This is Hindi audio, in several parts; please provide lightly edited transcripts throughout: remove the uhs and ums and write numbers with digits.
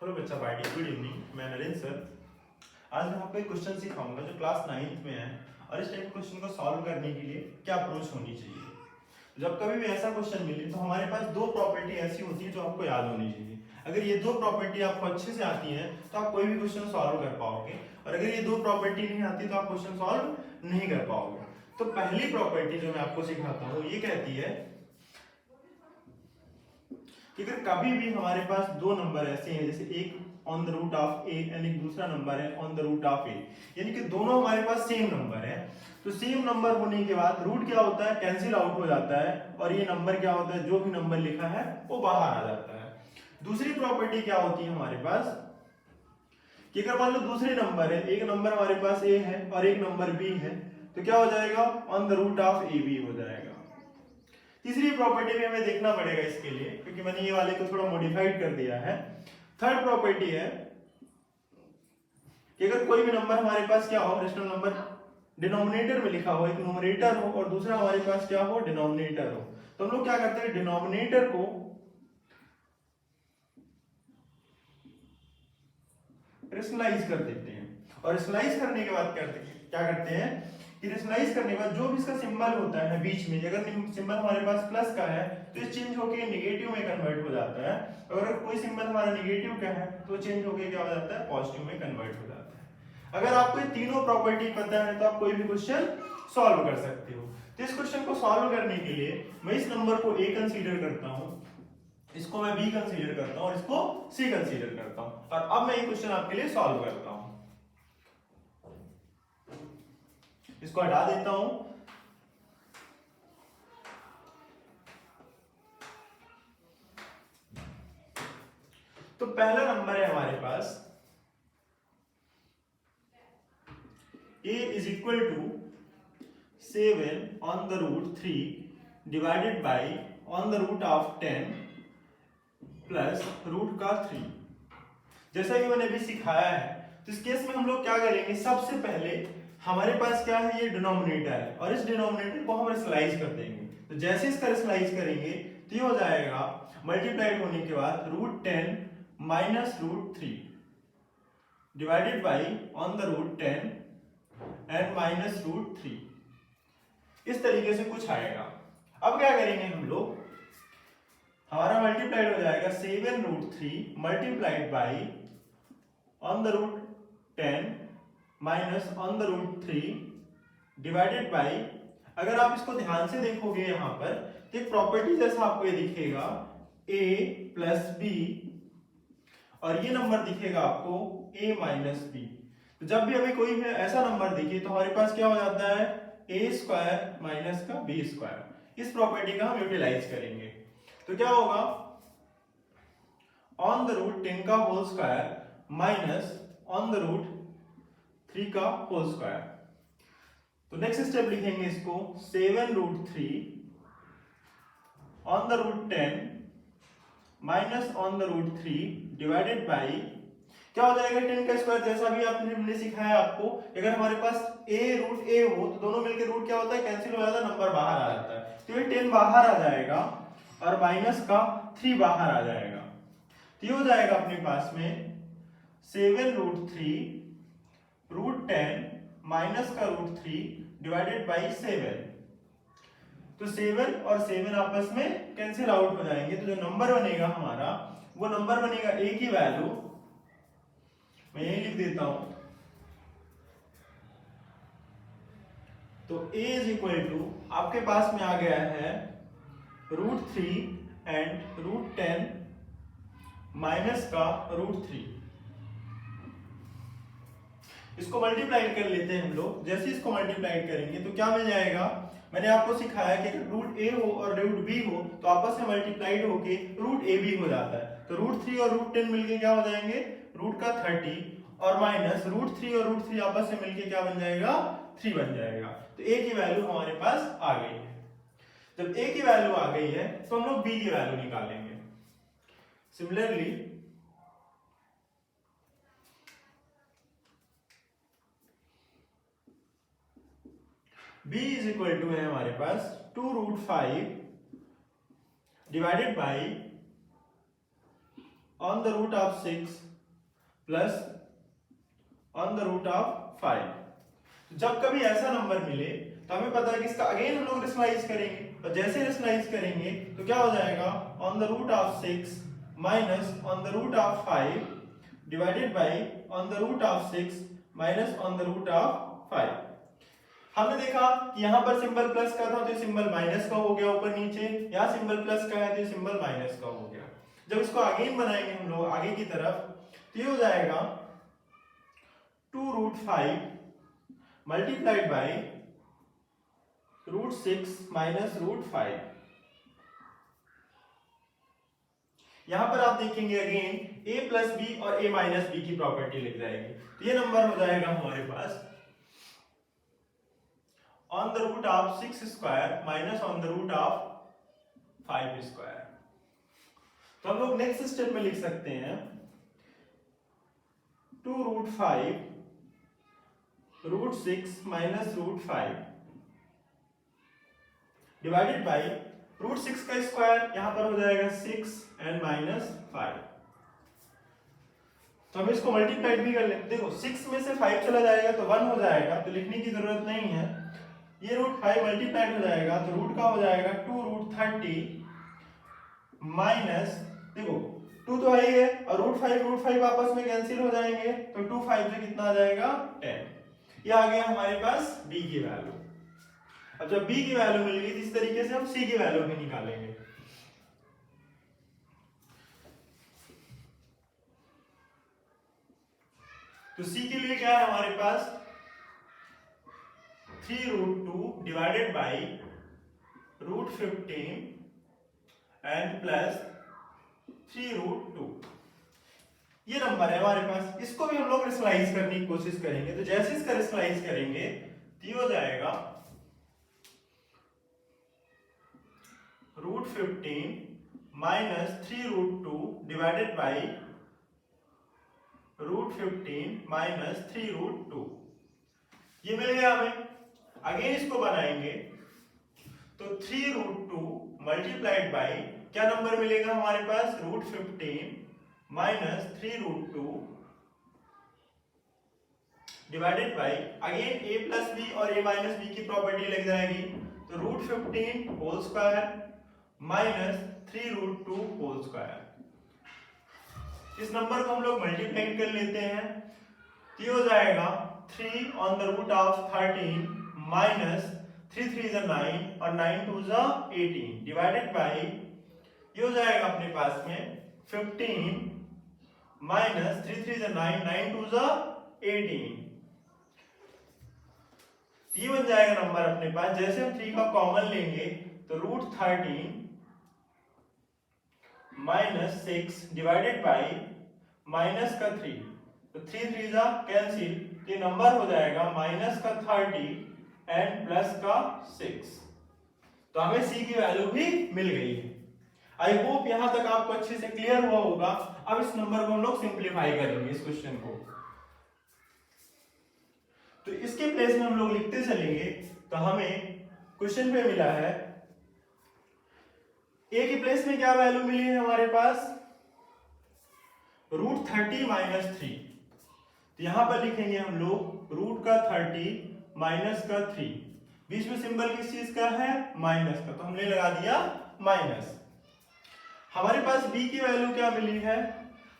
हेलो बच्चा पार्टी, गुड इवनिंग। मैं नरेंद्र सर। आज मैं आपको एक क्वेश्चन सिखाऊंगा जो क्लास 9th में है और इस टाइप के क्वेश्चन को सॉल्व करने के लिए क्या अप्रोच होनी चाहिए। जब कभी भी ऐसा क्वेश्चन मिले तो हमारे पास दो प्रॉपर्टी ऐसी होती है जो आपको याद होनी चाहिए। अगर ये दो प्रॉपर्टी आपको अच्छे से आती है तो आप कोई भी क्वेश्चन सॉल्व कर पाओगे, और अगर ये दो प्रॉपर्टी नहीं आती तो आप क्वेश्चन सॉल्व नहीं कर पाओगे। तो पहली प्रॉपर्टी जो मैं आपको सिखाता हूँ ये कहती है कि अगर कभी भी हमारे पास दो नंबर ऐसे हैं, जैसे एक on the root of a and एक दूसरा नंबर है on the root of a, यानी कि दोनों हमारे पास सेम नंबर है, तो सेम नंबर होने के बाद रूट क्या होता है, कैंसिल आउट हो जाता है, और ये नंबर क्या होता है, जो भी नंबर लिखा है वो बाहर आ जाता है। दूसरी प्रॉपर्टी क्या होती है हमारे पास कि अगर मान लो दूसरे नंबर है, एक नंबर हमारे पास ए है और एक नंबर बी है, तो क्या हो जाएगा, on the root of a b हो जाएगा। तीसरी प्रॉपर्टी भी हमें देखना पड़ेगा इसके लिए, क्योंकि मैंने ये वाले को थोड़ा मॉडिफाइड कर दिया है। थर्ड प्रॉपर्टी है कि अगर कोई भी नंबर हमारे पास क्या हो, रेशनल नंबर डिनोमिनेटर में लिखा हो, एक न्यूमरेटर हो और दूसरा हमारे पास क्या हो, डिनोमिनेटर हो, तो हम लोग क्या करते हैं, डिनोमिनेटर को रेशनलाइज कर देते हैं, और रेशनलाइज करने के बाद क्या करते हैं कि रेशनलाइज करने के बाद जो भी इसका सिंबल होता है बीच में, अगर सिंबल हमारे पास प्लस का है तो ये चेंज होके नेगेटिव में कन्वर्ट हो जाता है, और अगर कोई सिंबल हमारा नेगेटिव का है तो चेंज होके क्या हो जाता है, पॉजिटिव में कन्वर्ट हो जाता है। अगर आपको ये तीनों प्रॉपर्टी पता है तो आप कोई भी क्वेश्चन सॉल्व कर सकते हो। तो इस क्वेश्चन को सॉल्व करने के लिए मैं इस नंबर को ए कंसीडर करता हूं, इसको मैं बी कंसीडर करता हूं और इसको सी कंसीडर करता हूं, और अब मैं ये क्वेश्चन आपके लिए सॉल्व करता हूं। इसको हटा देता हूं। तो पहला नंबर है हमारे पास a is equal to 7 on the root 3 divided by on the root of 10 plus root का 3। जैसा कि मैंने अभी सिखाया है, तो इस केस में हम लोग क्या करेंगे, सबसे पहले हमारे पास क्या है, ये डिनोमिनेटर है और इस डिनोमिनेटर को हम रेशनलाइज कर देंगे। तो जैसे इसका रेशनलाइज करेंगे तो ये हो जाएगा मल्टीप्लाइड होने के बाद root 10 minus root 3 divided by on the root 10 and minus root 3। इस तरीके से कुछ आएगा। अब क्या करेंगे हम लोग, हमारा मल्टीप्लाइड हो जाएगा 7 root 3 multiplied by on the root 10 minus on the root 3 divided by, अगर आप इसको ध्यान से देखोगे यहां पर तो एक प्रॉपर्टी जैसा आपको ये दिखेगा a प्लस बी, और ये नंबर दिखेगा आपको a माइनस बी। तो जब भी हमें कोई भी ऐसा नंबर दिखे तो हमारे पास क्या हो जाता है, a स्क्वायर माइनस का b स्क्वायर। इस प्रॉपर्टी का हम यूटिलाइज करेंगे तो क्या होगा, ऑन द रूट 10 का whole square minus on the root 3 का होल स्क्वायर। तो नेक्स्ट स्टेप लिखेंगे इसको 7 root 3 on the root 10 minus on the root 3 divided by, क्या हो जाएगा, 10 का स्क्वायर जैसा भी हमने सिखाया आपको, अगर हमारे पास a रूट a हो तो दोनों मिलकर रूट क्या होता है, कैंसिल हो जाता है, नंबर बाहर आ जाता है, तो ये 10 बाहर आ जाएगा और माइनस का 3 बाहर आ जाएगा। तो ये हो जाएगा अपने पास में 7 रूट 3 रूट 10 माइनस का रूट 3 डिवाइडेड बाई 7। तो 7 और 7 आपस में कैंसिल आउट हो जाएंगे, तो जो नंबर बनेगा हमारा वो नंबर बनेगा a की वैल्यू, मैं यही लिख देता हूं, तो a इज इक्वल टू आपके पास में आ गया है रूट 3 एंड रूट 10 माइनस का रूट 3। इसको मल्टीप्लाइड कर लेते हैं हम लोग। जैसे इसको मल्टीप्लाइड करेंगे तो क्या मिल जाएगा, मैंने आपको सिखाया कि अगर रूट a हो और रूट b हो तो आपस में मल्टीप्लाइड होके रूट ab हो जाता है, तो रूट 3 और रूट 10 मिलके क्या हो जाएंगे, रूट का 30 और माइनस रूट 3 और रूट 3 आपस में मिलके क्या बन जाएगा, 3 बन जाएगा। तो a की वैल्यू हमारे पास आ गई है। जब a की वैल्यू आ गई है तो हम लोग b की वैल्यू निकालेंगे। Similarly b is equal to है हमारे पास 2 root 5 divided by on the root of 6 plus on the root of 5। जब कभी ऐसा नंबर मिले तो हमें पता है कि इसका अगेन हम लोग रेशनलाइज करेंगे, और जैसे रेशनलाइज करेंगे तो क्या हो जाएगा, on the root of 6 minus on the root of 5 divided by on the root of 6 minus on the root of 5। हमने देखा कि यहाँ पर सिंबल प्लस का था तो सिंबल माइनस का हो गया ऊपर नीचे, यहाँ सिंबल प्लस का है तो सिंबल माइनस का हो गया। जब इसको अगेन बनाएंगे हम लोग आगे की तरफ तो ये हो जाएगा 2√5 मल्टीप्लाइड बाई √6 माइनस √5। यहां पर आप देखेंगे अगेन a प्लस बी और a माइनस बी की प्रॉपर्टी लिख जाएगी, तो ये नंबर हो जाएगा हमारे पास on the root of 6 square minus on the root of 5 square. तो हम लोग नेक्स्ट स्टेप में लिख सकते हैं 2√5 √6 माइनस √5 डिवाइडेड बाई √6 का स्क्वायर यहां पर हो जाएगा 6 एंड माइनस 5। तो हम इसको मल्टीप्लाइड भी कर लेते, देखो 6 में से 5 चला जाएगा तो 1 हो जाएगा, तो लिखने की जरूरत नहीं है। ये √5 मल्टीप्लाइड हो जाएगा तो रूट का हो जाएगा 2√30 माइनस, देखो 2 तो है और √5 आपस में कैंसिल हो जाएंगे तो 2 5 से कितना आ जाएगा 10। ये आ गया हमारे पास b की वैल्यू। अब जब b की वैल्यू मिल गई इस तरीके से हम c की वैल्यू भी निकालेंगे। तो c के लिए क्या है हमारे पास 3√2 डिवाइडेड बाई √15 एंड प्लस 3√2। ये नंबर है हमारे पास, इसको भी हम लोग रेशनलाइज करने की कोशिश करेंगे। तो जैसे इसका रेशनलाइज करेंगे तो ये हो जाएगा √15 माइनस 3√2 डिवाइडेड बाई √15 माइनस 3√2। ये मिल गया हमें। अगेन इसको बनाएंगे तो 3√2 मल्टीप्लाइड बाई क्या नंबर मिलेगा हमारे पास √15 minus 3√2 divided by again a plus b और a माइनस बी की प्रॉपर्टी लग जाएगी, तो √15 whole square minus 3√2 whole square. इस नंबर को हम लोग मल्टीप्लाई कर लेते हैं तो ये हो जाएगा 3 on the root of 13 minus 3 3 9 और 9 2 18 डिवाइडेड बाई ये हो जाएगा अपने पास में 15 माइनस 3 3 9 9 2 18। ये बन जाएगा नंबर अपने पास। जैसे हम 3 का कॉमन लेंगे तो √13 माइनस 6 डिवाइडेड बाई माइनस का 3, तो 3 3 कैंसिल, ये नंबर हो जाएगा माइनस का 30 एंड प्लस का 6। तो हमें c की वैल्यू भी मिल गई है। आई होप यहां तक आपको अच्छे से क्लियर हुआ होगा। अब इस नंबर को हम लोग सिंप्लीफाई करेंगे इस क्वेश्चन को। तो इसके प्लेस में हम लोग लिखते चलेंगे तो हमें क्वेश्चन पे मिला है a की प्लेस में क्या वैल्यू मिली है हमारे पास √30 माइनस 3। तो यहां पर लिखेंगे हम लोग रूट का 30 माइनस का 3, बीच में सिंबल किस चीज का है माइनस का, तो हमने लगा दिया माइनस। हमारे पास b की वैल्यू क्या मिली है,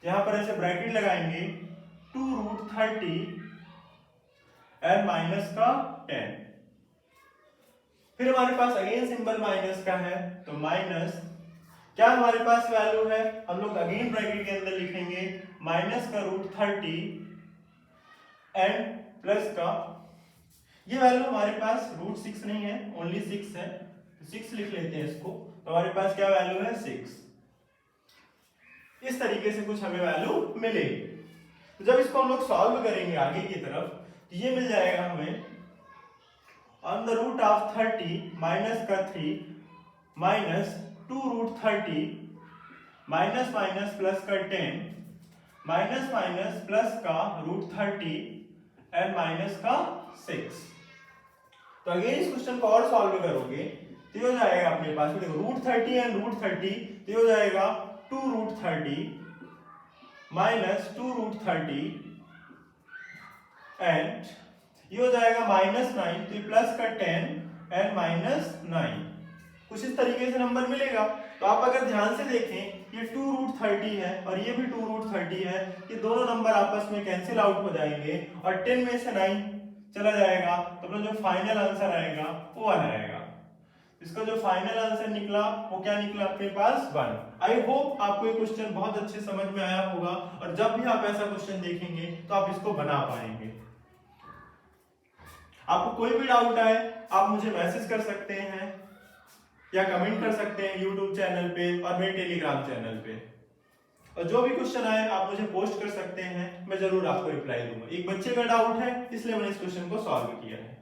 यहां पर ऐसे ब्रैकेट लगाएंगे 2√30 एंड माइनस का 10। फिर हमारे पास अगेन सिंबल माइनस का है तो माइनस क्या हमारे पास वैल्यू है, हम लोग अगेन ब्रैकेट के अंदर लिखेंगे माइनस का √30 एंड प्लस का ये वैल्यू हमारे पास √6 नहीं है, ओनली 6 है, 6 लिख लेते हैं इसको। तो हमारे पास क्या वैल्यू है 6। इस तरीके से कुछ हमें वैल्यू मिलेगी। तो जब इसको हम लोग सॉल्व करेंगे आगे की तरफ तो ये मिल जाएगा हमें on the root of 30 minus का 3 माइनस 2√30 माइनस माइनस प्लस का 10 माइनस माइनस प्लस का √30 एंड माइनस का 6। तो अगेन इस क्वेश्चन को और सॉल्व करोगे तो ये हो जाएगा अपने पास में देखो √30 एंड √30 तो ये हो जाएगा 2√30 माइनस 2√30 एंड ये हो जाएगा -9, तो प्लस का 10 एंड -9, कुछ इस तरीके से नंबर मिलेगा। तो आप अगर ध्यान से देखें ये 2√30 है और ये भी 2√30 है, ये दोनों नंबर आपस में कैंसिल आउट हो जाएंगे और 10 में से 9 चला जाएगा, तो अपना जो फाइनल आंसर आएगा वो 1 आएगा। इसका जो फाइनल आंसर निकला वो क्या निकला अपने पास 1। आई होप आपको ये क्वेश्चन बहुत अच्छे समझ में आया होगा और जब भी आप ऐसा क्वेश्चन देखेंगे तो आप इसको बना पाएंगे। आपको कोई भी डाउट आए आप मुझे मैसेज कर सकते हैं या कमेंट कर सकते हैं यूट्यूब चैनल पे और मेरे टेलीग्राम चैनल पे, और जो भी क्वेश्चन आए आप मुझे पोस्ट कर सकते हैं, मैं जरूर आपको रिप्लाई दूंगा। एक बच्चे का डाउट है इसलिए मैंने इस क्वेश्चन को सॉल्व किया है।